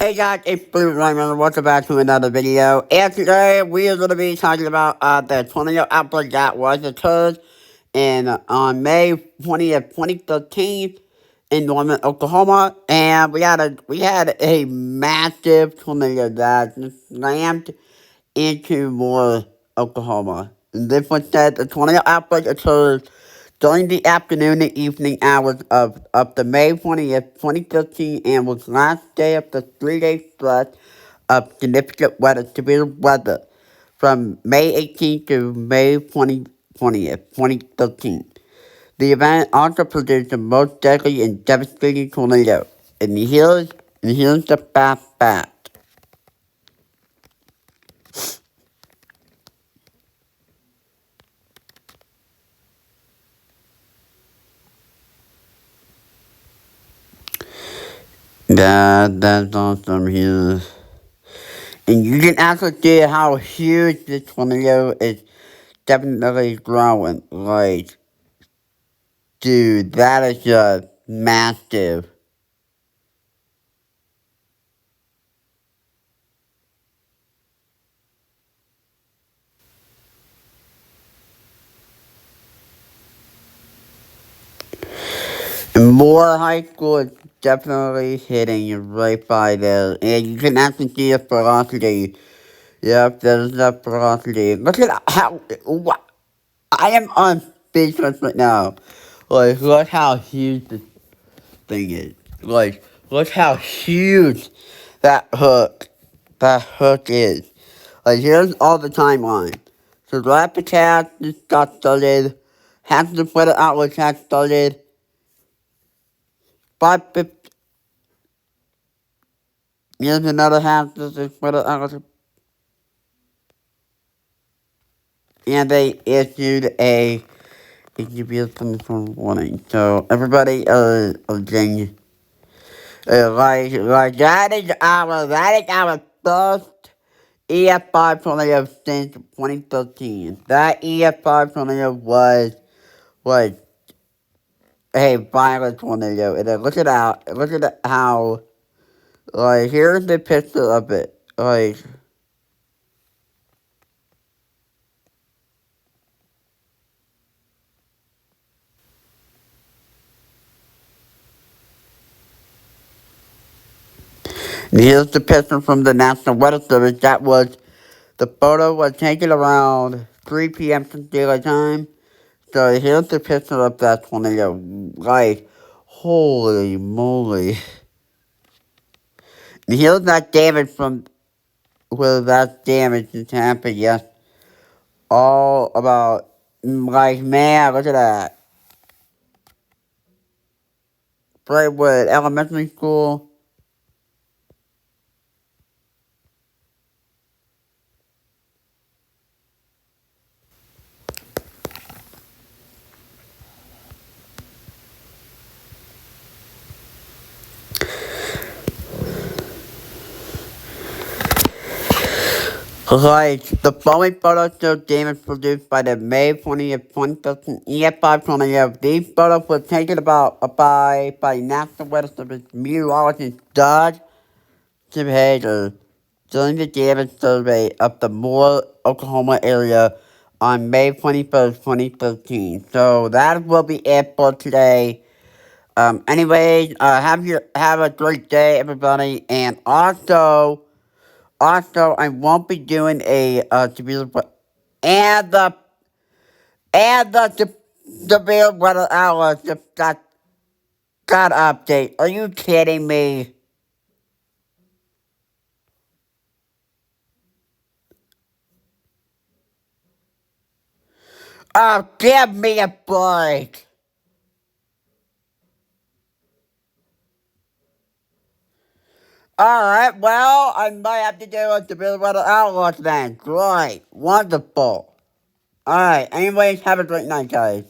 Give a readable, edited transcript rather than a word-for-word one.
Hey guys, it's Blue Raymond. Welcome back to another video. And today we are going to be talking about the tornado outbreak that was occurred on May 20th, 2013 in Norman, Oklahoma. And we had a massive tornado that just slammed into Moore, Oklahoma. And this was said the tornado outbreak occurred during the afternoon and evening hours of the May 20th, 2015, and was last day of the 3-day stretch of significant weather, severe weather from May 18th to May 20th, 2013. The event also produced the most deadly and devastating tornado. And here's the fast fact. That's awesome here. And you can actually see how huge this tornado is definitely growing. Like, dude, that is just massive. And Moore High School is definitely hitting right by there. And you can actually see the velocity. Yep, there's the velocity. Look at how... I am on speechless right now. Like, look how huge this thing is. Like, look how huge that hook is. Like, here's all the timeline. So, the rapid attack just got started. Half the weather outlook has started. 5:50. Here's another half of the weather outlook. And they issued a distribution warning. So, everybody, getting, that is our first EF5 tornado since 2013. That EF5 tornado was a violent tornado. And then look at how, like, here's the picture of it. Like, and here's the picture from the National Weather Service. The photo was taken around 3 p.m. Central Daylight Time. So here's the picture of that tornado. Like, holy moly. And here's that damage from where that damage just happened, yes. All about, like, man, look at that. Brightwood Elementary School. Like, the following photos show damage produced by the May 20th, 2013 EF5 tornado. These photos were taken by National Weather Service meteorologist Doug Hager during the damage survey of the Moore, Oklahoma area on May 21st, 2013. So that will be it for today. Anyways, have a great day, everybody, and also, I won't be doing a severe and the severe weather hours just got update. Are you kidding me? Oh, give me a break. Alright, well, I might have to do a severe weather outlook then. Great. Wonderful. Alright, anyways, have a great night, guys.